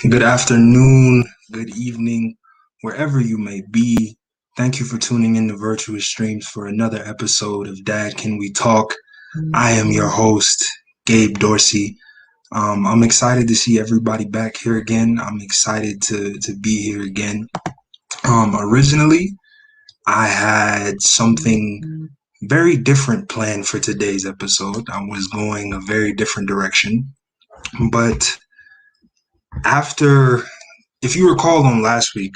Good afternoon, good evening, wherever you may be. Thank you for tuning in to Virtuous Streams for another episode of Dad Can We Talk. I am your host, Gabe Dorsey. I'm excited to see everybody back here again. I'm excited to be here again. Originally, I had something very different planned for today's episode. I was going a very different direction, but after if you recall on last week,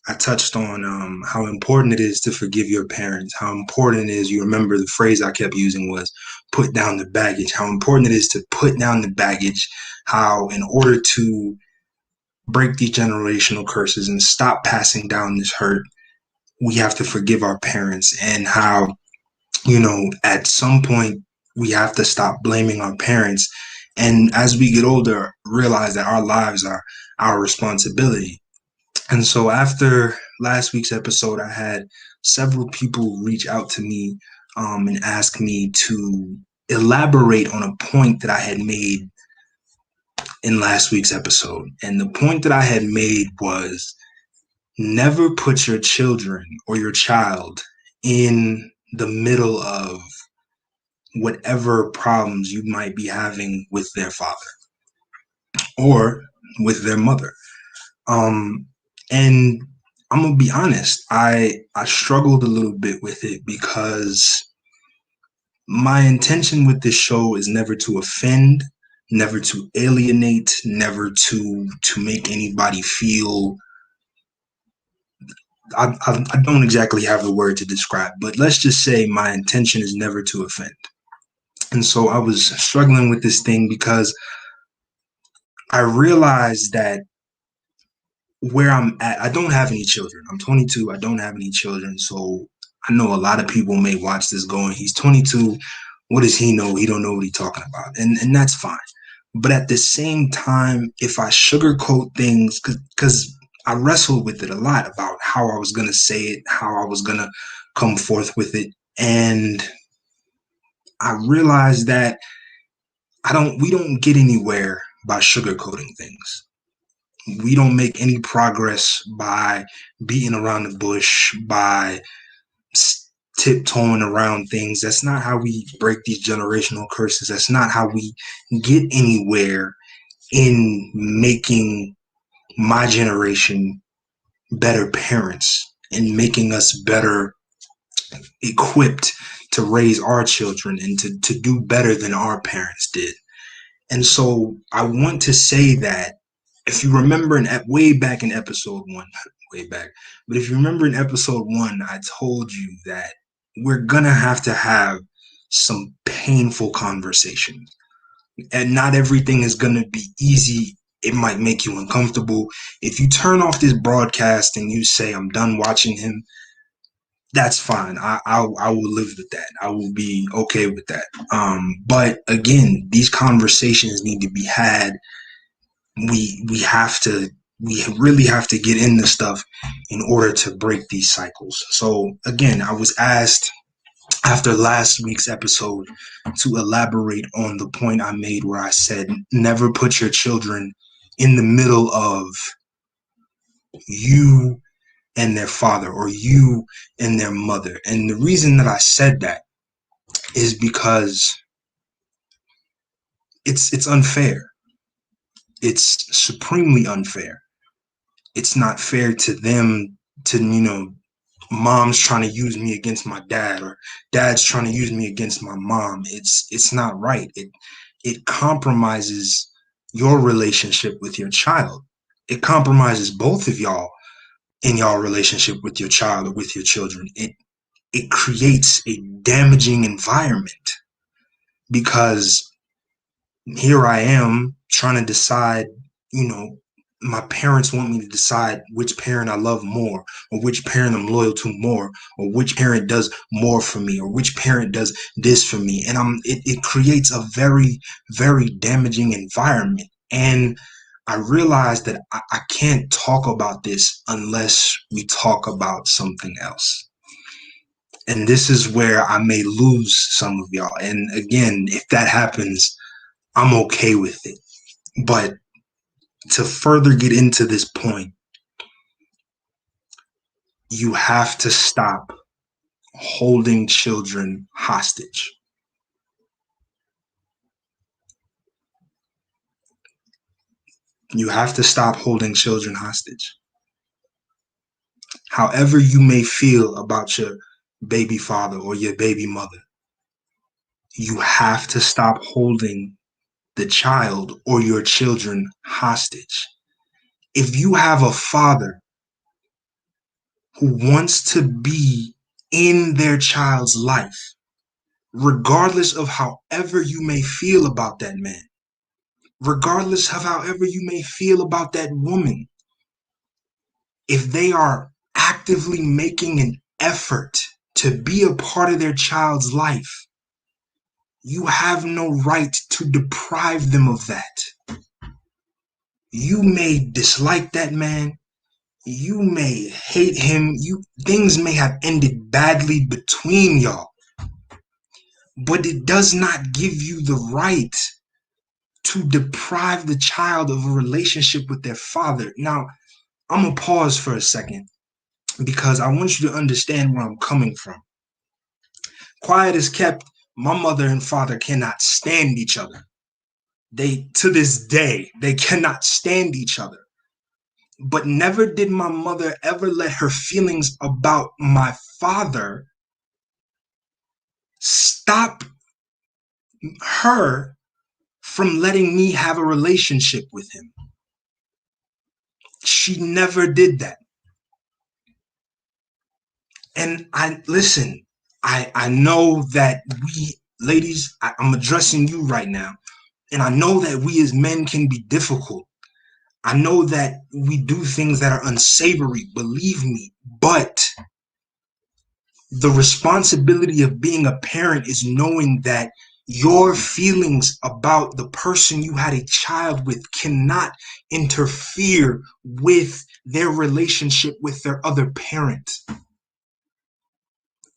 I touched on how important it is to forgive your parents, how important it is. You remember the phrase I kept using was put down the baggage, how important it is to put down the baggage, how in order to break these generational curses and stop passing down this hurt, we have to forgive our parents, and how, at some point we have to stop blaming our parents. And as we get older, realize that our lives are our responsibility. And so after last week's episode, I had several people reach out to me and ask me to elaborate on a point that I had made in last week's episode. And the point that I had made was never put your children or your child in the middle of whatever problems you might be having with their father or with their mother. And I'm gonna be honest, I struggled a little bit with it because my intention with this show is never to offend, never to alienate, never to make anybody feel. I don't exactly have the word to describe, but let's just say my intention is never to offend. And so I was struggling with this thing because I realized that where I'm at, I don't have any children. I'm 22. I don't have any children. So I know a lot of people may watch this going, he's 22. What does he know? He don't know what he's talking about. And that's fine. But at the same time, if I sugarcoat things, because I wrestled with it a lot about how I was going to say it, how I was going to come forth with it. And I realized that we don't get anywhere by sugarcoating things. We don't make any progress by beating around the bush, by tiptoeing around things. That's not how we break these generational curses. That's not how we get anywhere in making my generation better parents and making us better equipped to raise our children and to do better than our parents did. And so I want to say that if you remember way back in episode one, way back, but if you remember in episode one, I told you that we're going to have some painful conversations. And not everything is going to be easy. It might make you uncomfortable. If you turn off this broadcast and you say, I'm done watching him, that's fine. I will live with that. I will be okay with that. But again, these conversations need to be had. We really have to get into stuff in order to break these cycles. So again, I was asked after last week's episode to elaborate on the point I made where I said, never put your children in the middle of you and their father or you and their mother. And the reason that I said that is because it's unfair. It's supremely unfair. It's not fair to them to, mom's trying to use me against my dad or dad's trying to use me against my mom. It's not right. It compromises your relationship with your child. It compromises both of y'all in y'all relationship with your child or with your children. It creates a damaging environment because here I am trying to decide, my parents want me to decide which parent I love more or which parent I'm loyal to more or which parent does more for me or which parent does this for me. And it creates a very, very damaging environment. And I realized that I can't talk about this unless we talk about something else. And this is where I may lose some of y'all. And again, if that happens, I'm okay with it. But to further get into this point, you have to stop holding children hostage. You have to stop holding children hostage. However you may feel about your baby father or your baby mother, you have to stop holding the child or your children hostage. If you have a father who wants to be in their child's life, regardless of however you may feel about that man, regardless of however you may feel about that woman, if they are actively making an effort to be a part of their child's life, you have no right to deprive them of that. You may dislike that man. You may hate him. Things may have ended badly between y'all, but it does not give you the right to deprive the child of a relationship with their father. Now, I'm going to pause for a second because I want you to understand where I'm coming from. Quiet as kept, my mother and father cannot stand each other. To this day, they cannot stand each other. But never did my mother ever let her feelings about my father stop her from letting me have a relationship with him. She never did that. And I know that we ladies, I'm addressing you right now. And I know that we as men can be difficult. I know that we do things that are unsavory, believe me, but the responsibility of being a parent is knowing that your feelings about the person you had a child with cannot interfere with their relationship with their other parent.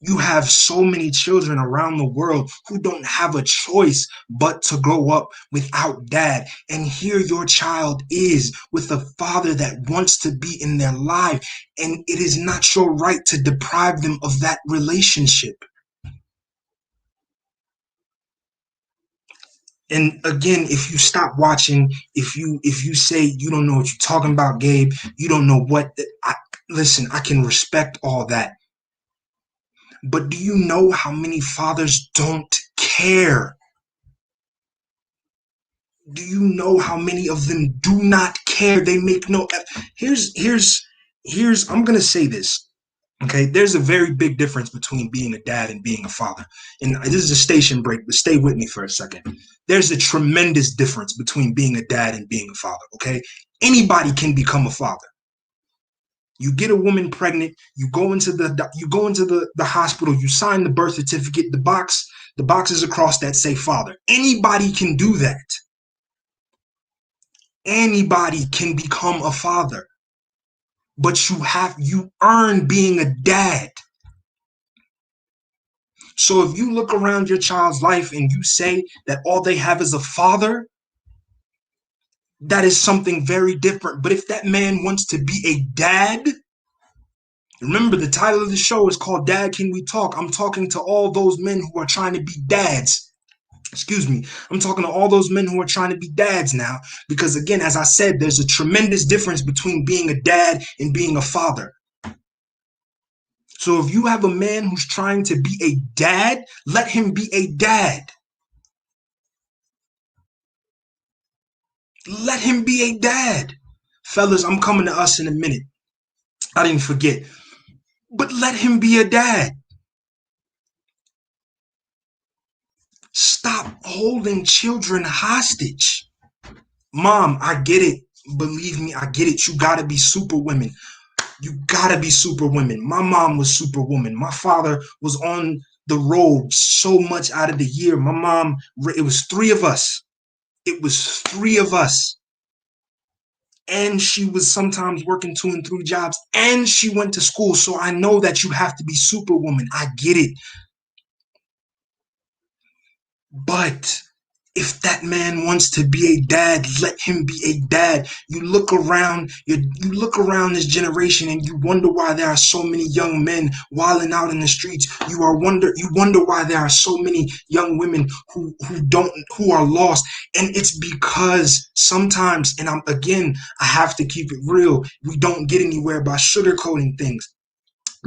You have so many children around the world who don't have a choice but to grow up without dad. And here your child is with a father that wants to be in their life. And it is not your right to deprive them of that relationship. And again, if you stop watching, if you say you don't know what you're talking about, Gabe, you don't know what, listen, I can respect all that. But do you know how many fathers don't care? Do you know how many of them do not care? They make no. Here's. I'm gonna say this. Okay, there's a very big difference between being a dad and being a father. And this is a station break, but stay with me for a second. There's a tremendous difference between being a dad and being a father. Okay, anybody can become a father. You get a woman pregnant, you go into the hospital, you sign the birth certificate, the boxes across that say father. Anybody can do that. Anybody can become a father. But you earn being a dad. So if you look around your child's life and you say that all they have is a father, that is something very different. But if that man wants to be a dad, remember, the title of the show is called Dad, Can We Talk? I'm talking to all those men who are trying to be dads. Excuse me. I'm talking to all those men who are trying to be dads now. Because again, as I said, there's a tremendous difference between being a dad and being a father. So if you have a man who's trying to be a dad, let him be a dad. Let him be a dad. Fellas, I'm coming to us in a minute. I didn't forget. But let him be a dad. Stop holding children hostage. Mom, I get it. Believe me, I get it. You gotta be superwomen. You gotta be superwomen. My mom was superwoman. My father was on the road so much out of the year. My mom, it was 3 of us. It was 3 of us. And she was sometimes working 2 and 3 jobs, and she went to school. So I know that you have to be superwoman. I get it. But If that man wants to be a dad, let him be a dad. You look around this generation and you wonder why there are so many young men wilding out in the streets. You wonder why there are so many young women who are lost. And it's because sometimes, and I have to keep it real, we don't get anywhere by sugarcoating things.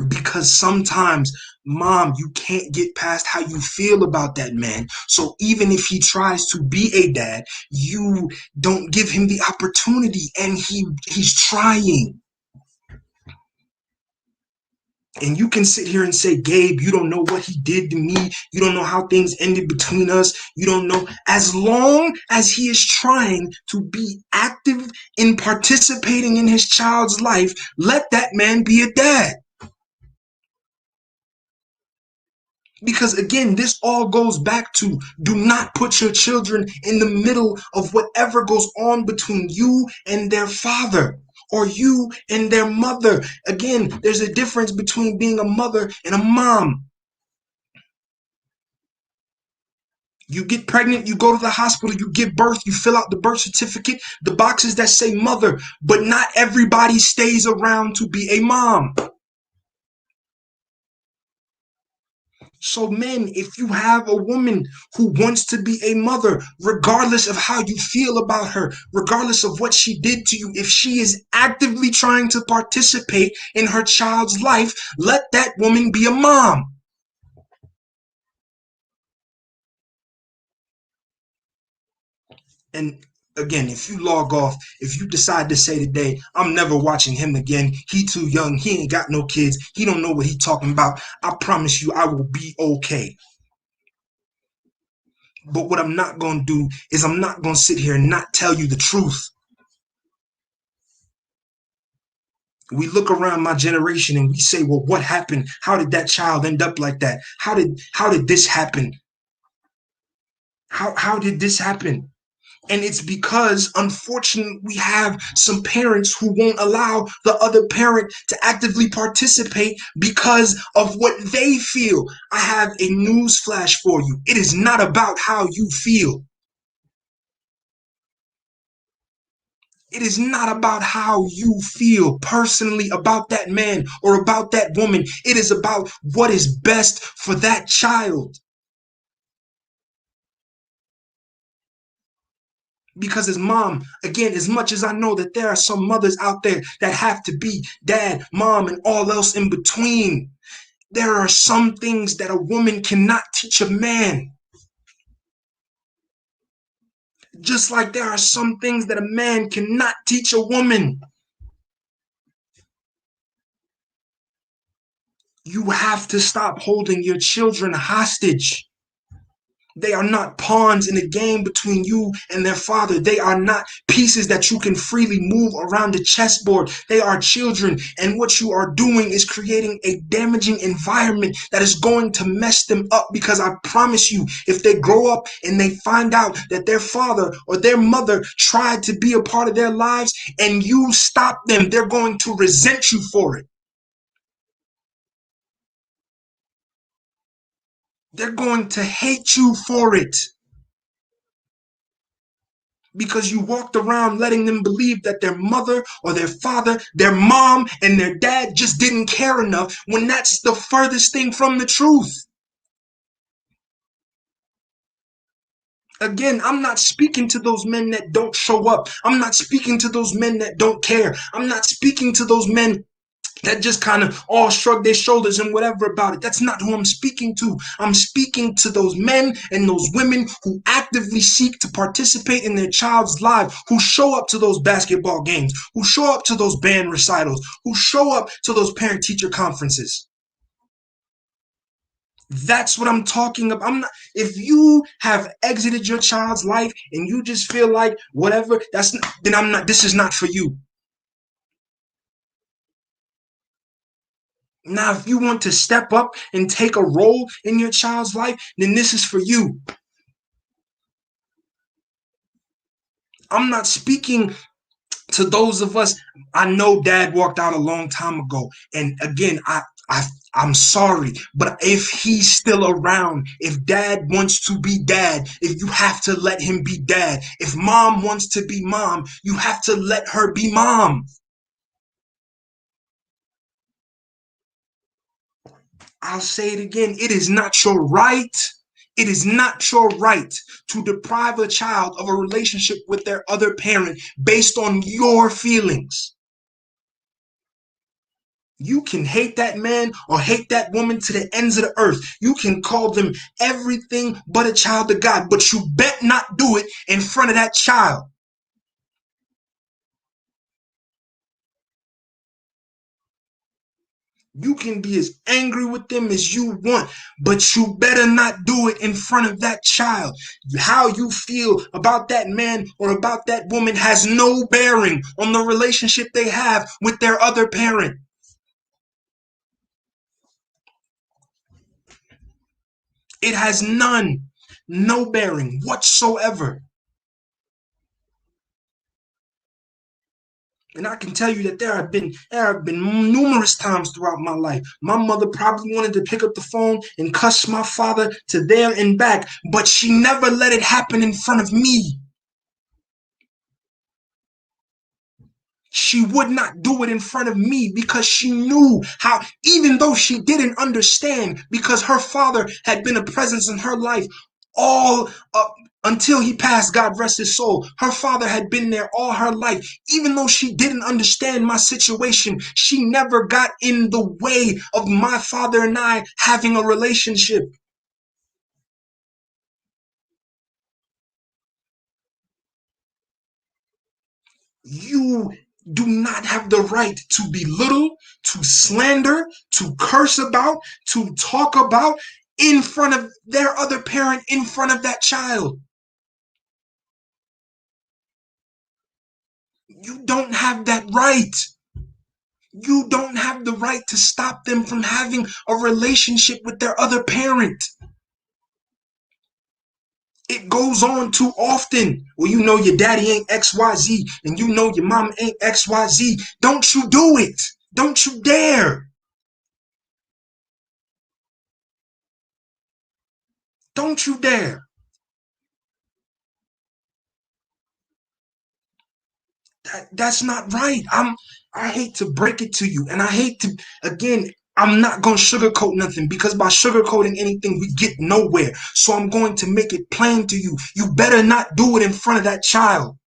Because sometimes, mom, you can't get past how you feel about that man. So even if he tries to be a dad, you don't give him the opportunity, and he's trying. And you can sit here and say, Gabe, you don't know what he did to me. You don't know how things ended between us. You don't know. As long as he is trying to be active in participating in his child's life, let that man be a dad. Because again, this all goes back to, do not put your children in the middle of whatever goes on between you and their father, or you and their mother. Again, there's a difference between being a mother and a mom. You get pregnant, you go to the hospital, you give birth, you fill out the birth certificate, the boxes that say mother, but not everybody stays around to be a mom. So men, if you have a woman who wants to be a mother, regardless of how you feel about her, regardless of what she did to you, if she is actively trying to participate in her child's life, let that woman be a mom. And again, if you log off, if you decide to say today, I'm never watching him again, he too young, he ain't got no kids, he don't know what he talking about, I promise you I will be okay. But what I'm not going to do is I'm not going to sit here and not tell you the truth. We look around my generation and we say, well, what happened? How did that child end up like that? How did this happen? How did this happen? And it's because, unfortunately, we have some parents who won't allow the other parent to actively participate because of what they feel. I have a news flash for you. It is not about how you feel. It is not about how you feel personally about that man or about that woman. It is about what is best for that child. Because as mom, again, as much as I know that there are some mothers out there that have to be dad, mom, and all else in between, there are some things that a woman cannot teach a man. Just like there are some things that a man cannot teach a woman. You have to stop holding your children hostage. They are not pawns in a game between you and their father. They are not pieces that you can freely move around the chessboard. They are children, and what you are doing is creating a damaging environment that is going to mess them up. Because I promise you, if they grow up and they find out that their father or their mother tried to be a part of their lives and you stop them, they're going to resent you for it. They're going to hate you for it. Because you walked around letting them believe that their mother or their father, their mom and their dad just didn't care enough, when that's the furthest thing from the truth. Again, I'm not speaking to those men that don't show up. I'm not speaking to those men that don't care. I'm not speaking to those men that just kind of all shrug their shoulders and whatever about it. That's not who I'm speaking to. I'm speaking to those men and those women who actively seek to participate in their child's life, who show up to those basketball games, who show up to those band recitals, who show up to those parent-teacher conferences. That's what I'm talking about. I'm not. If you have exited your child's life and you just feel like whatever, then I'm not. This is not for you. Now, if you want to step up and take a role in your child's life, then this is for you. I'm not speaking to those of us. I know dad walked out a long time ago. And again, I'm sorry, but if he's still around, if dad wants to be dad, if you have to let him be dad, if mom wants to be mom, you have to let her be mom. I'll say it again. It is not your right. It is not your right to deprive a child of a relationship with their other parent based on your feelings. You can hate that man or hate that woman to the ends of the earth. You can call them everything but a child of God, but you bet not do it in front of that child. You can be as angry with them as you want, but you better not do it in front of that child. How you feel about that man or about that woman has no bearing on the relationship they have with their other parent. It has none, no bearing whatsoever. And I can tell you that there have been numerous times throughout my life. My mother probably wanted to pick up the phone and cuss my father to there and back, but she never let it happen in front of me. She would not do it in front of me because she knew how, even though she didn't understand, because her father had been a presence in her life all until he passed, God rest his soul. Her father had been there all her life. Even though she didn't understand my situation, she never got in the way of my father and I having a relationship. You do not have the right to belittle, to slander, to curse about, to talk about in front of their other parent, in front of that child. You don't have that right. You don't have the right to stop them from having a relationship with their other parent. It goes on too often. Well, you know your daddy ain't XYZ and you know your mom ain't XYZ. Don't you do it. Don't you dare. Don't you dare. That's not right. I hate to break it to you. And I hate to again, I'm not gonna sugarcoat nothing because by sugarcoating anything, we get nowhere. So I'm going to make it plain to you. You better not do it in front of that child.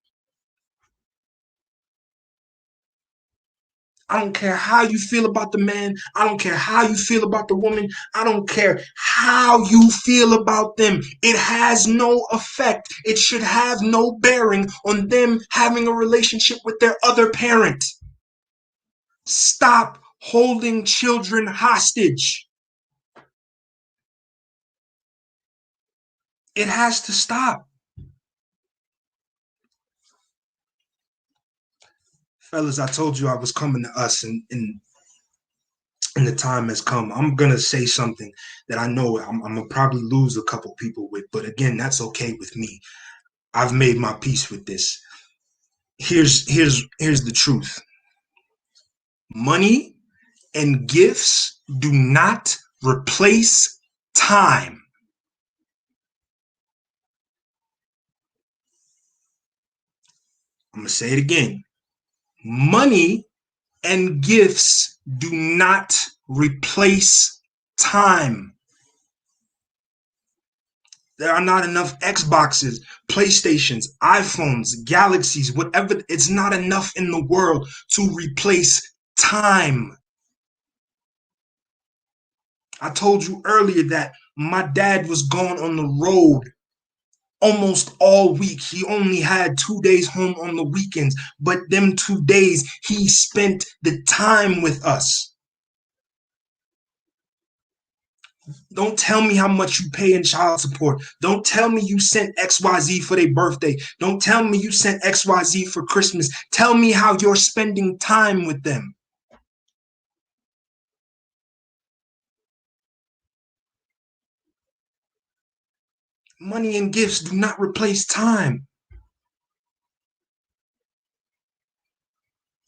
I don't care how you feel about the man. I don't care how you feel about the woman. I don't care how you feel about them. It has no effect. It should have no bearing on them having a relationship with their other parent. Stop holding children hostage. It has to stop. Fellas, I told you I was coming to us and the time has come. I'm gonna say something that I know I'm gonna probably lose a couple people with, but again, that's okay with me. I've made my peace with this. Here's the truth. Money and gifts do not replace time. I'm gonna say it again. Money and gifts do not replace time. There are not enough Xboxes, PlayStations, iPhones, Galaxies, whatever. It's not enough in the world to replace time. I told you earlier that my dad was gone on the road almost all week. He only had 2 days home on the weekends, but them 2 days he spent the time with us. Don't tell me how much you pay in child support. Don't tell me you sent XYZ for their birthday. Don't tell me you sent XYZ for Christmas. Tell me how you're spending time with them. Money and gifts do not replace time.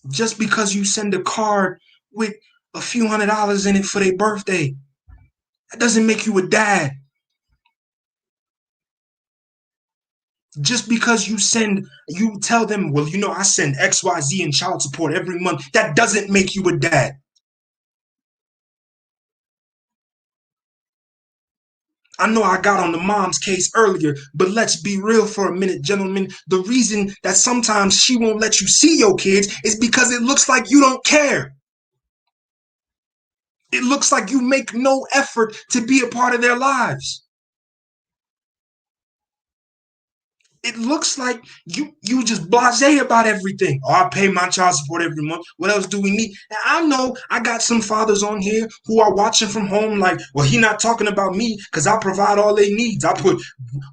Just because you send a card with a few $100s in it for their birthday. That doesn't make you a dad. Just because you tell them, well, I send XYZ in child support every month, that doesn't make you a dad. I know I got on the mom's case earlier, but let's be real for a minute, gentlemen. The reason that sometimes she won't let you see your kids is because it looks like you don't care. It looks like you make no effort to be a part of their lives. It looks like you just blasé about everything. Oh, I pay my child support every month. What else do we need? Now, I know I got some fathers on here who are watching from home like, well, he not talking about me because I provide all their needs. I put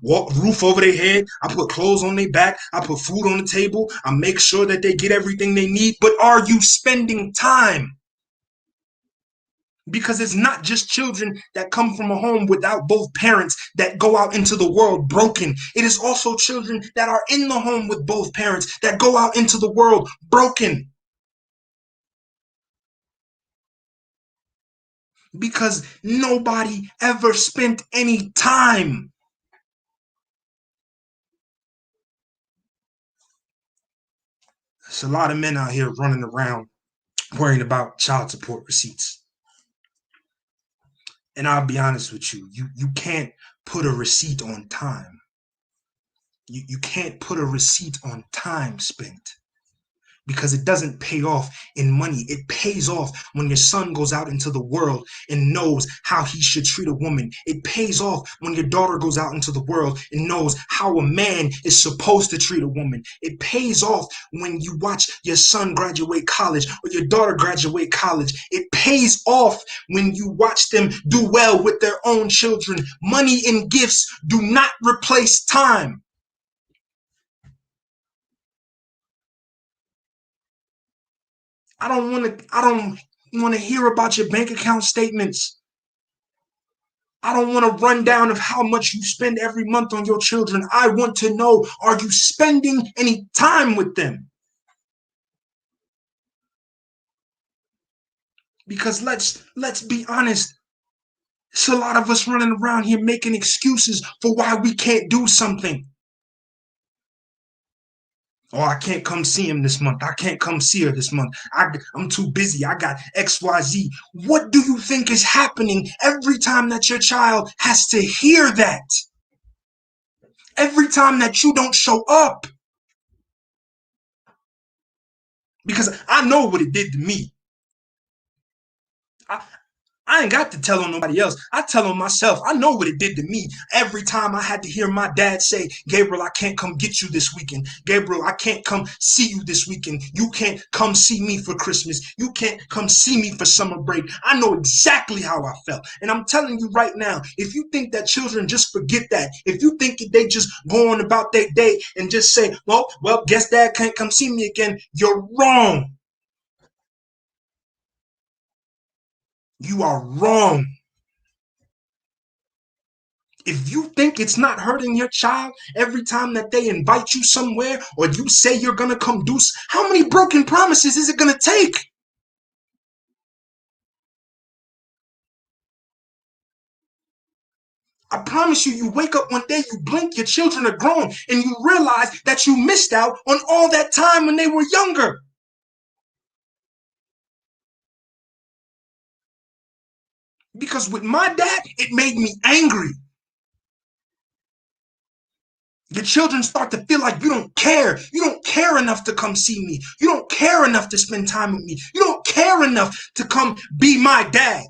roof over their head. I put clothes on their back. I put food on the table. I make sure that they get everything they need. But are you spending time? Because it's not just children that come from a home without both parents that go out into the world broken. It is also children that are in the home with both parents that go out into the world broken. Because nobody ever spent any time. There's a lot of men out here running around worrying about child support receipts. And I'll be honest with you, you can't put a receipt on time. You can't put a receipt on time spent because it doesn't pay off in money. It pays off when your son goes out into the world and knows how he should treat a woman. It pays off when your daughter goes out into the world and knows how a man is supposed to treat a woman. It pays off when you watch your son graduate college or your daughter graduate college. It pays off when you watch them do well with their own children. Money and gifts do not replace time. I don't want to hear about your bank account statements. I don't want a rundown of how much you spend every month on your children. I want to know, are you spending any time with them? Because let's be honest, it's a lot of us running around here making excuses for why we can't do something. Oh, I can't come see him this month. I can't come see her this month. I'm too busy. I got XYZ. What do you think is happening every time that your child has to hear that? Every time that you don't show up? Because I know what it did to me. I, I ain't got to tell on nobody else. I tell on myself. I know what it did to me. Every time I had to hear my dad say, Gabriel, I can't come get you this weekend. Gabriel, I can't come see you this weekend. You can't come see me for Christmas. You can't come see me for summer break. I know exactly how I felt. And I'm telling you right now, if you think that children just forget that, if you think they just go on about their day and just say, well, guess dad can't come see me again, you're wrong. You are wrong. If you think it's not hurting your child every time that they invite you somewhere or you say you're going to come do, how many broken promises is it going to take? I promise you, you wake up one day, you blink, your children are grown, and you realize that you missed out on all that time when they were younger. Because with my dad, it made me angry. Your children start to feel like you don't care. You don't care enough to come see me. You don't care enough to spend time with me. You don't care enough to come be my dad.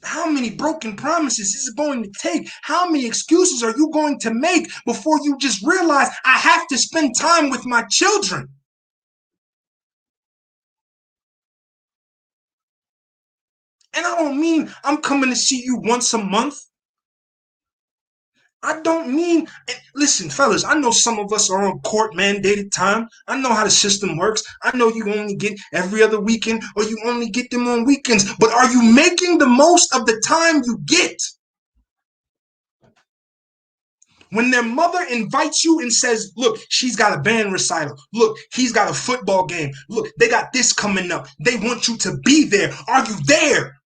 How many broken promises is it going to take? How many excuses are you going to make before you just realize I have to spend time with my children? And I don't mean I'm coming to see you once a month. I don't mean, listen, fellas, I know some of us are on court mandated time. I know how the system works. I know you only get every other weekend or you only get them on weekends. But are you making the most of the time you get? When their mother invites you and says, look, she's got a band recital. Look, he's got a football game. Look, they got this coming up. They want you to be there. Are you there?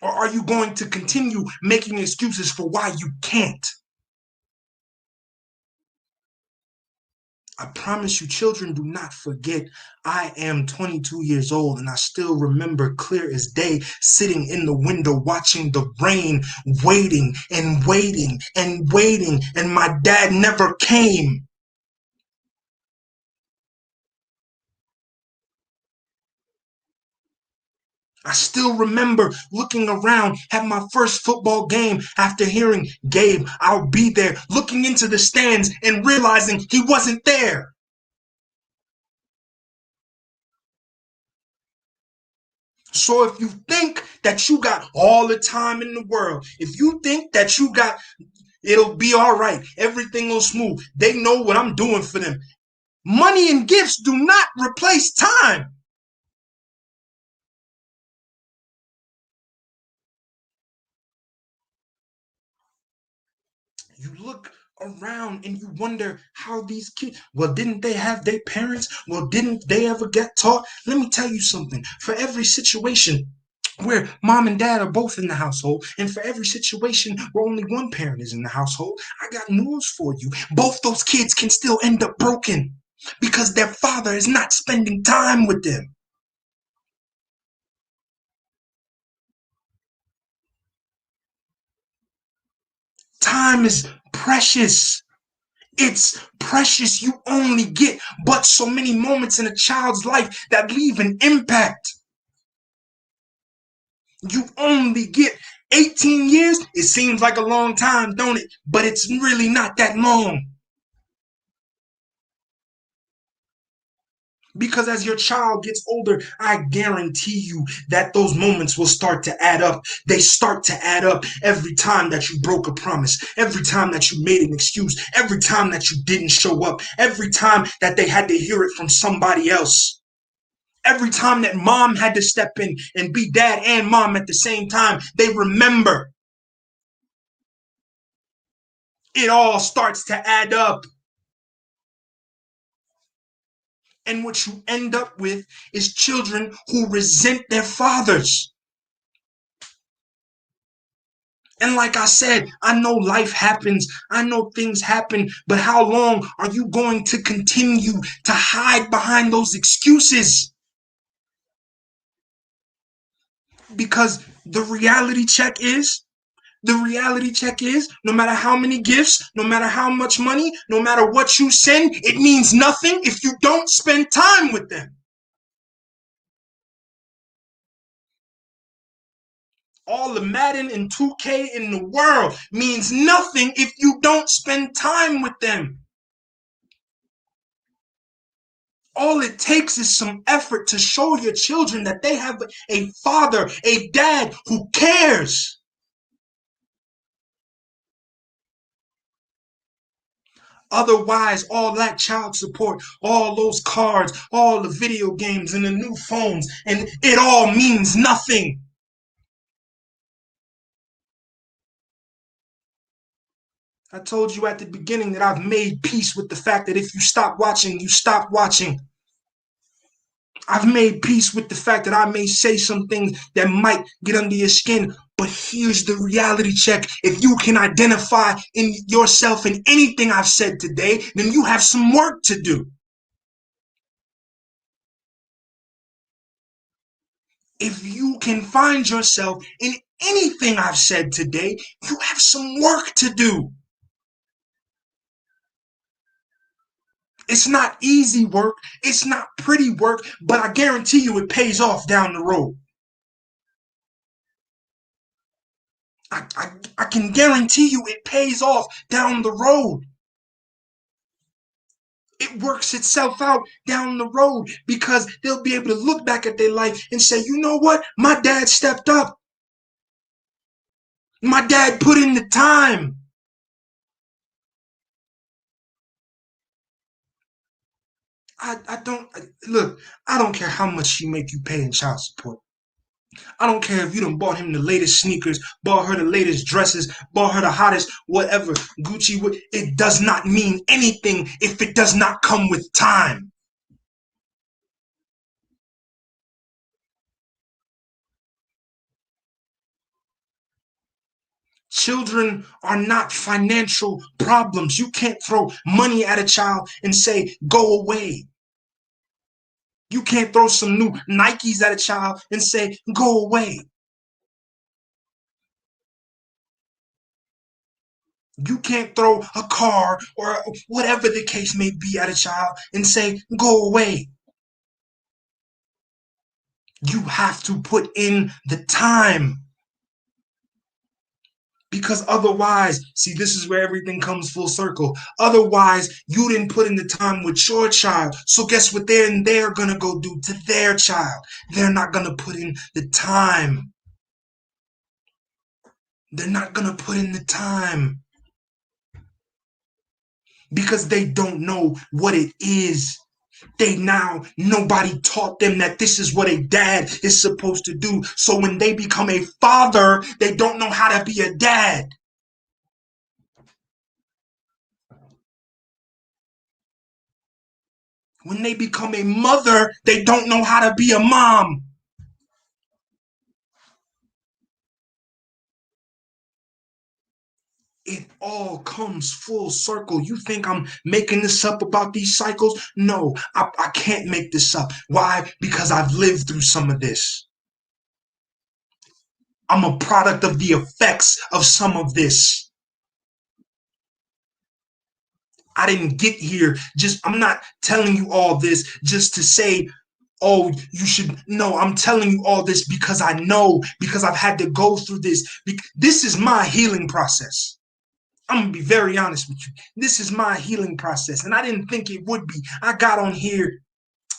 Or are you going to continue making excuses for why you can't? I promise you, children, do not forget. I am 22 years old and I still remember clear as day sitting in the window watching the rain, waiting and waiting and waiting, and my dad never came. I still remember looking around at my first football game after hearing, Gabe, I'll be there, looking into the stands and realizing he wasn't there. So if you think that you got all the time in the world, if you think that it'll be all right, everything will smooth, they know what I'm doing for them. Money and gifts do not replace time. You look around and you wonder how these kids, well, didn't they have their parents? Well, didn't they ever get taught? Let me tell you something. For every situation where mom and dad are both in the household, and for every situation where only one parent is in the household, I got news for you. Both those kids can still end up broken because their father is not spending time with them. Time is precious. It's precious. You only get but so many moments in a child's life that leave an impact. You only get 18 years. It seems like a long time, don't it? But it's really not that long. Because as your child gets older, I guarantee you that those moments will start to add up. They start to add up every time that you broke a promise, every time that you made an excuse, every time that you didn't show up, every time that they had to hear it from somebody else. Every time that mom had to step in and be dad and mom at the same time, they remember. It all starts to add up. And what you end up with is children who resent their fathers. And like I said, I know life happens. I know things happen. But how long are you going to continue to hide behind those excuses? Because the reality check is no matter how many gifts, no matter how much money, no matter what you send, it means nothing if you don't spend time with them. All the Madden and 2K in the world means nothing if you don't spend time with them. All it takes is some effort to show your children that they have a father, a dad who cares. Otherwise, all that child support, all those cards, all the video games and the new phones, and it all means nothing. I told you at the beginning that I've made peace with the fact that if you stop watching, you stop watching. I've made peace with the fact that I may say some things that might get under your skin, but here's the reality check. If you can identify in yourself in anything I've said today, then you have some work to do. If you can find yourself in anything I've said today, you have some work to do. It's not easy work. It's not pretty work, but I guarantee you it pays off down the road. I can guarantee you it pays off down the road. It works itself out down the road because they'll be able to look back at their life and say, you know what? My dad stepped up. My dad put in the time. I don't look, I don't care how much she make you pay in child support. I don't care if you done bought him the latest sneakers, bought her the latest dresses, bought her the hottest whatever, Gucci. It does not mean anything if it does not come with time. Children are not financial problems. You can't throw money at a child and say, go away. You can't throw some new Nikes at a child and say, go away. You can't throw a car or whatever the case may be at a child and say, go away. You have to put in the time. Because otherwise, see, this is where everything comes full circle. Otherwise, you didn't put in the time with your child. So guess what they're gonna go do to their child? They're not gonna put in the time. They're not gonna put in the time because they don't know what it is. Nobody taught them that this is what a dad is supposed to do. So when they become a father, they don't know how to be a dad. When they become a mother, they don't know how to be a mom. It all comes full circle. You think I'm making this up about these cycles? No, I can't make this up. Why? Because I've lived through some of this. I'm a product of the effects of some of this. I didn't get here I'm not telling you all this just to say, oh, you should. No, I'm telling you all this because I know, because I've had to go through this. This is my healing process. I'm gonna be very honest with you. This is my healing process, and I didn't think it would be. I got on here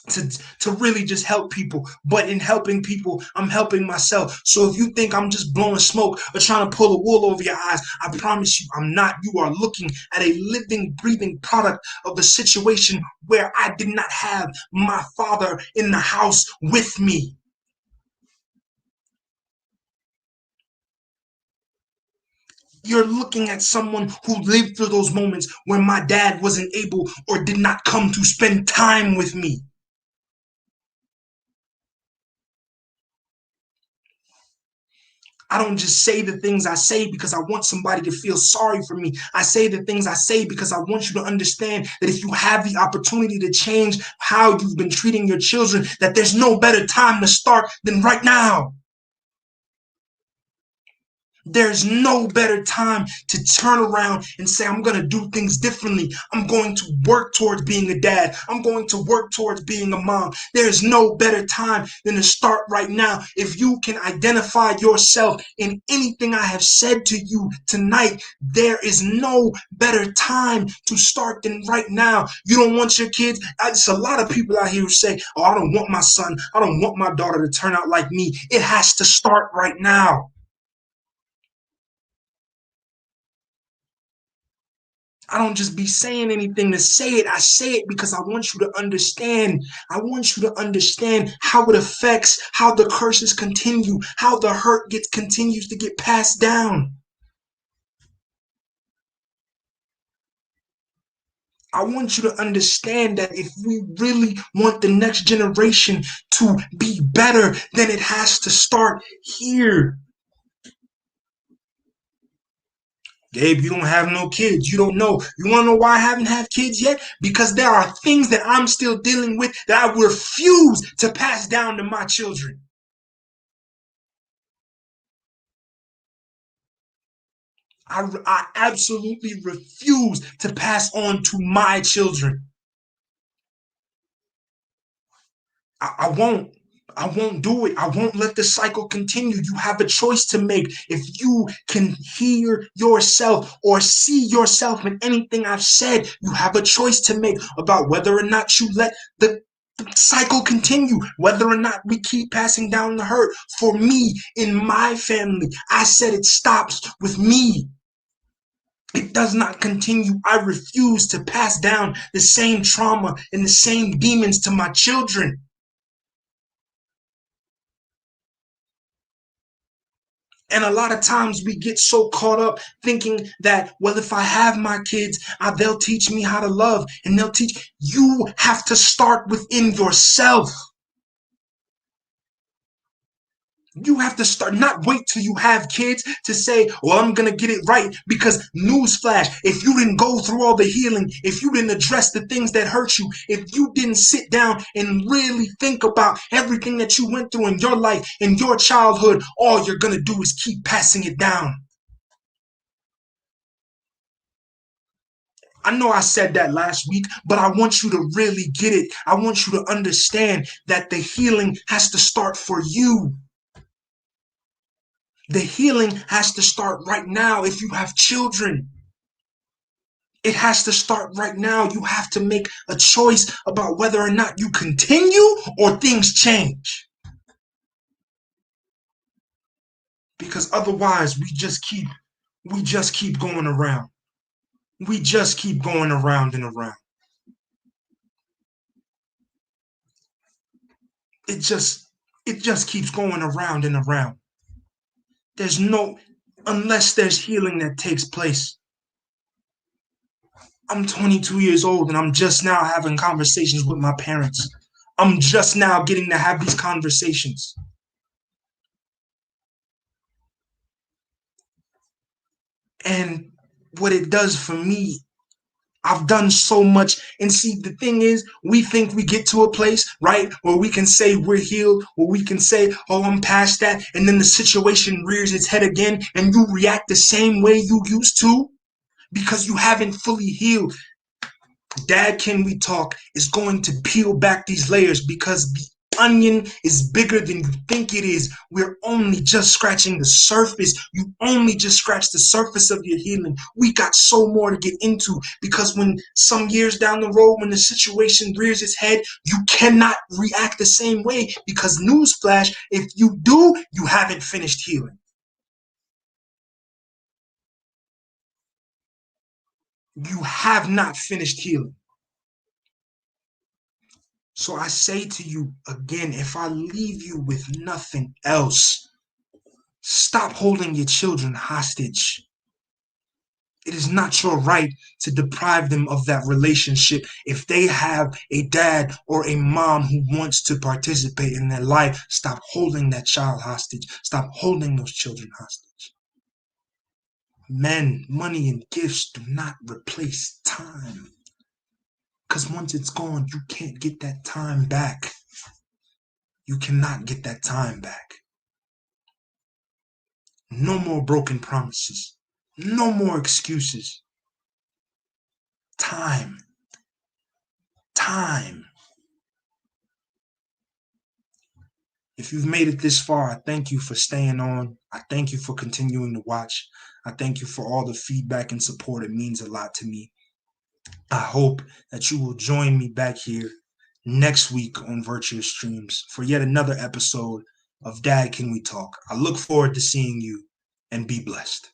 to really just help people, but in helping people, I'm helping myself. So if you think I'm just blowing smoke or trying to pull a wool over your eyes, I promise you I'm not. You are looking at a living, breathing product of a situation where I did not have my father in the house with me. You're looking at someone who lived through those moments where my dad wasn't able or did not come to spend time with me. I don't just say the things I say because I want somebody to feel sorry for me. I say the things I say because I want you to understand that if you have the opportunity to change how you've been treating your children, that there's no better time to start than right now. There's no better time to turn around and say, I'm going to do things differently. I'm going to work towards being a dad. I'm going to work towards being a mom. There's no better time than to start right now. If you can identify yourself in anything I have said to you tonight, there is no better time to start than right now. You don't want your kids. It's a lot of people out here who say, oh, I don't want my son, I don't want my daughter to turn out like me. It has to start right now. I don't just be saying anything to say it. I say it because I want you to understand. I want you to understand how it affects, how the curses continue, how the hurt continues to get passed down. I want you to understand that if we really want the next generation to be better, then it has to start here. Gabe, you don't have no kids. You don't know. You want to know why I haven't had kids yet? Because there are things that I'm still dealing with that I refuse to pass down to my children. I absolutely refuse to pass on to my children. I won't. I won't do it. I won't let the cycle continue. You have a choice to make. If you can hear yourself or see yourself in anything I've said, you have a choice to make about whether or not you let the cycle continue, whether or not we keep passing down the hurt. For me, in my family, I said it stops with me. It does not continue. I refuse to pass down the same trauma and the same demons to my children. And a lot of times we get so caught up thinking that, well, if I have my kids, they'll teach me how to love, and they'll teach. You have to start within yourself. You have to start, not wait till you have kids to say, well, I'm going to get it right. Because newsflash, if you didn't go through all the healing, if you didn't address the things that hurt you, if you didn't sit down and really think about everything that you went through in your life, in your childhood, all you're going to do is keep passing it down. I know I said that last week, but I want you to really get it. I want you to understand that the healing has to start for you. The healing has to start right now if you have children. It has to start right now. You have to make a choice about whether or not you continue or things change. Because otherwise, we just keep going around. We just keep going around and around. It just keeps going around and around. There's no, unless there's healing that takes place. I'm 22 years old and I'm just now having conversations with my parents. I'm just now getting to have these conversations. And what it does for me, I've done so much. And see, the thing is, we think we get to a place, right, where we can say we're healed, where we can say, oh, I'm past that. And then the situation rears its head again and you react the same way you used to because you haven't fully healed. Dad, Can We Talk is going to peel back these layers because the onion is bigger than you think it is. We're only just scratching the surface. You only just scratched the surface of your healing. We got so more to get into because when some years down the road, when the situation rears its head, you cannot react the same way because newsflash, if you do, you haven't finished healing. You have not finished healing. So I say to you again, if I leave you with nothing else, stop holding your children hostage. It is not your right to deprive them of that relationship if they have a dad or a mom who wants to participate in their life. Stop holding that child hostage. Stop holding those children hostage. Men, money, and gifts do not replace time. Because once it's gone, you can't get that time back. You cannot get that time back. No more broken promises. No more excuses. Time. Time. If you've made it this far, I thank you for staying on. I thank you for continuing to watch. I thank you for all the feedback and support. It means a lot to me. I hope that you will join me back here next week on Virtuous Streams for yet another episode of Dad, Can We Talk? I look forward to seeing you and be blessed.